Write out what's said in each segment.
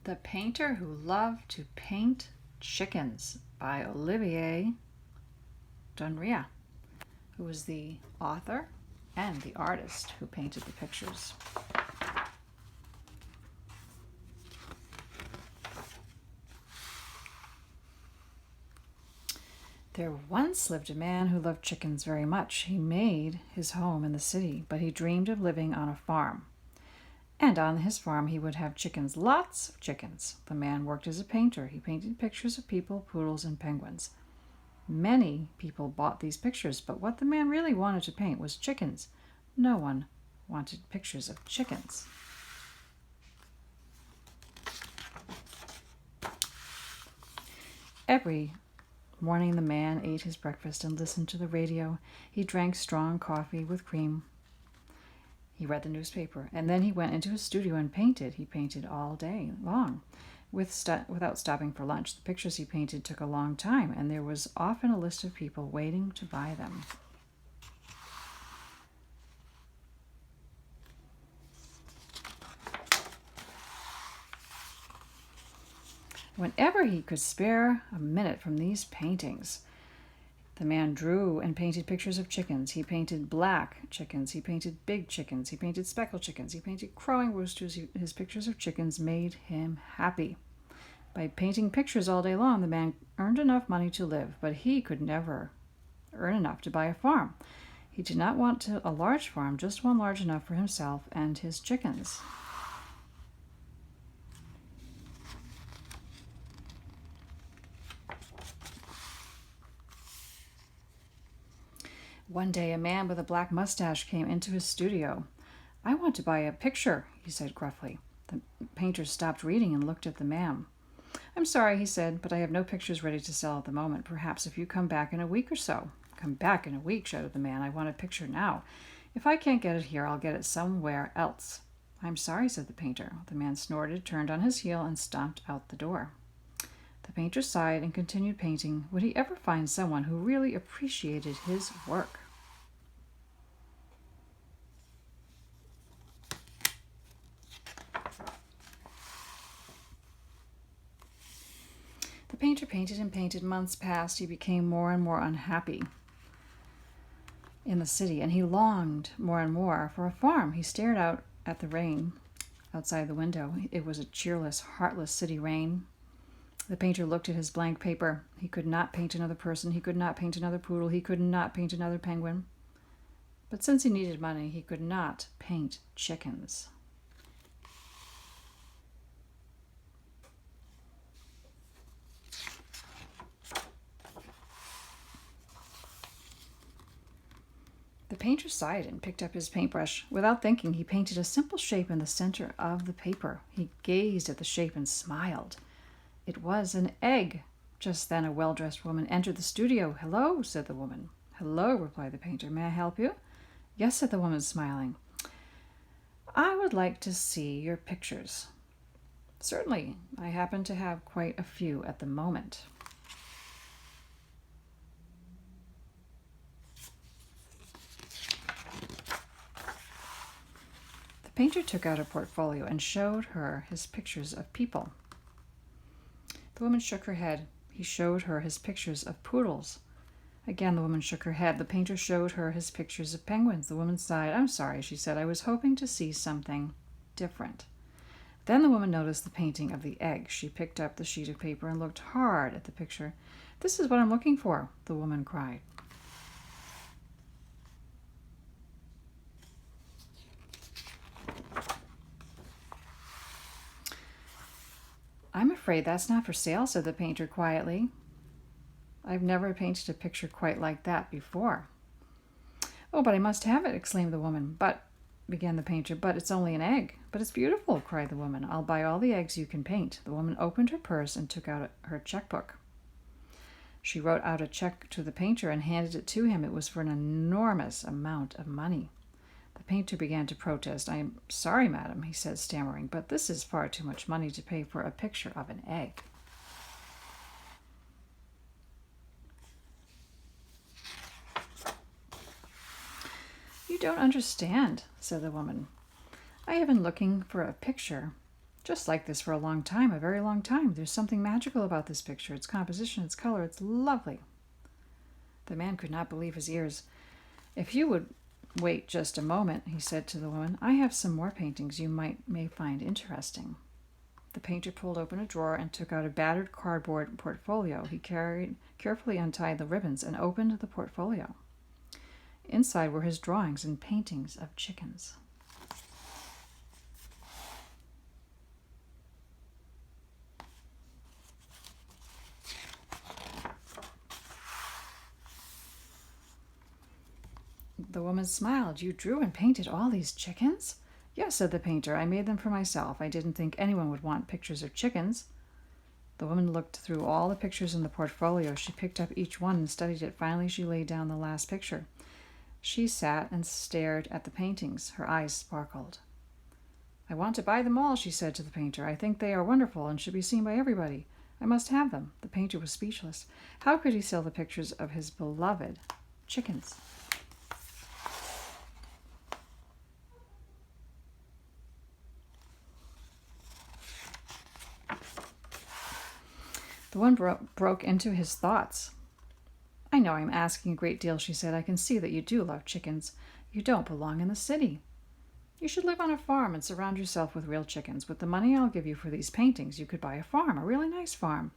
The Painter Who Loved to Paint Chickens by Olivier Dunrea, who was the author and the artist who painted the pictures. There once lived a man who loved chickens very much. He made his home in the city, but he dreamed of living on a farm. And on his farm he would have chickens, lots of chickens. The man worked as a painter. He painted pictures of people, poodles, and penguins. Many people bought these pictures, but what the man really wanted to paint was chickens. No one wanted pictures of chickens. Every morning the man ate his breakfast and listened to the radio. He drank strong coffee with cream. He read the newspaper, and then he went into his studio and painted. He painted all day long, without stopping for lunch. The pictures he painted took a long time, and there was often a list of people waiting to buy them. Whenever he could spare a minute from these paintings, the man drew and painted pictures of chickens. He painted black chickens. He painted big chickens. He painted speckled chickens. He painted crowing roosters. His pictures of chickens made him happy. By painting pictures all day long, the man earned enough money to live, but he could never earn enough to buy a farm. He did not want a large farm, just one large enough for himself and his chickens. One day, a man with a black mustache came into his studio. "I want to buy a picture," he said gruffly. The painter stopped reading and looked at the man. "I'm sorry," he said, "but I have no pictures ready to sell at the moment. Perhaps if you come back in a week or so." "Come back in a week," shouted the man. "I want a picture now. If I can't get it here, I'll get it somewhere else." "I'm sorry," said the painter. The man snorted, turned on his heel, and stomped out the door. The painter sighed and continued painting. Would he ever find someone who really appreciated his work? The painter painted and painted. Months passed. He became more and more unhappy in the city, and he longed more and more for a farm. He stared out at the rain outside the window. It was a cheerless, heartless city rain. The painter looked at his blank paper. He could not paint another person. He could not paint another poodle. He could not paint another penguin. But since he needed money, he could not paint chickens. The painter sighed and picked up his paintbrush. Without thinking, he painted a simple shape in the center of the paper. He gazed at the shape and smiled. It was an egg. Just then a well-dressed woman entered the studio. "Hello," said the woman. "Hello," replied the painter. "May I help you?" "Yes," said the woman, smiling. "I would like to see your pictures." "Certainly. I happen to have quite a few at the moment." The painter took out a portfolio and showed her his pictures of people. The woman shook her head. He showed her his pictures of poodles. Again, the woman shook her head. The painter showed her his pictures of penguins. The woman sighed. "I'm sorry," she said. "I was hoping to see something different." Then the woman noticed the painting of the egg. She picked up the sheet of paper and looked hard at the picture. "This is what I'm looking for," the woman cried. "I'm afraid that's not for sale," said the painter quietly. "I've never painted a picture quite like that before." "Oh, but I must have it," exclaimed the woman. "But," began the painter, "but it's only an egg." "But it's beautiful," cried the woman. "I'll buy all the eggs you can paint." The woman opened her purse and took out her checkbook. She wrote out a check to the painter and handed it to him. It was for an enormous amount of money. The painter began to protest. "I am sorry, madam," he said, stammering, "but this is far too much money to pay for a picture of an egg." "You don't understand," said the woman. "I have been looking for a picture just like this for a long time, a very long time. There's something magical about this picture. Its composition, its color, it's lovely. The man could not believe his ears. If you would wait just a moment, he said to the woman, I have some more paintings you may find interesting. The painter pulled open a drawer and took out a battered cardboard portfolio. He carefully untied the ribbons and opened the portfolio. Inside were his drawings and paintings of chickens. The woman smiled. You drew and painted all these chickens? Yes, said the painter. I made them for myself. I didn't think anyone would want pictures of chickens. The woman looked through all the pictures in the portfolio. She picked up each one and studied it. Finally, she laid down the last picture. She sat and stared at the paintings. Her eyes sparkled. I want to buy them all, she said to the painter. I think they are wonderful and should be seen by everybody. I must have them. The painter was speechless. How could he sell the pictures of his beloved chickens? The woman broke into his thoughts. I know I'm asking a great deal, she said. I can see that you do love chickens. You don't belong in the city. You should live on a farm and surround yourself with real chickens. With the money I'll give you for these paintings, you could buy a farm, a really nice farm.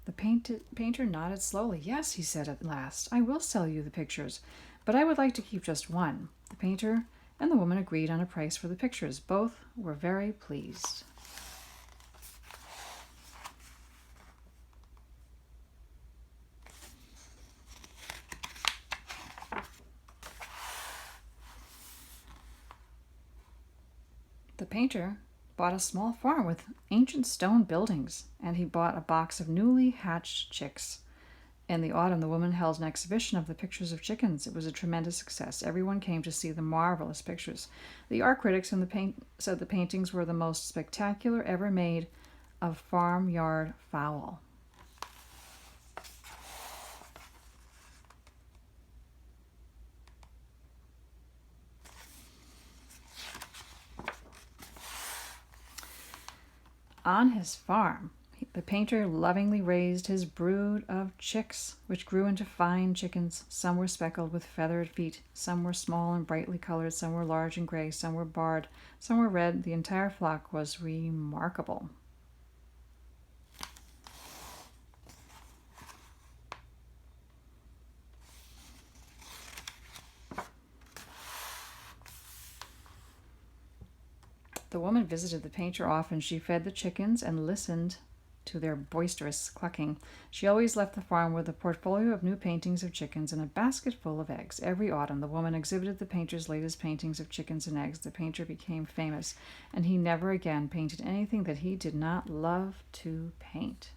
The painter nodded slowly. Yes, he said at last, I will sell you the pictures, but I would like to keep just one. The painter and the woman agreed on a price for the pictures. Both were very pleased. The painter bought a small farm with ancient stone buildings, and he bought a box of newly hatched chicks. In the autumn, the woman held an exhibition of the pictures of chickens. It was a tremendous success. Everyone came to see the marvelous pictures. The art critics said the paintings were the most spectacular ever made of farmyard fowl. On his farm, the painter lovingly raised his brood of chicks, which grew into fine chickens. Some were speckled with feathered feet, some were small and brightly colored, some were large and gray, some were barred, some were red. The entire flock was remarkable. The woman visited the painter often. She fed the chickens and listened to their boisterous clucking. She always left the farm with a portfolio of new paintings of chickens and a basket full of eggs. Every autumn, the woman exhibited the painter's latest paintings of chickens and eggs. The painter became famous, and he never again painted anything that he did not love to paint.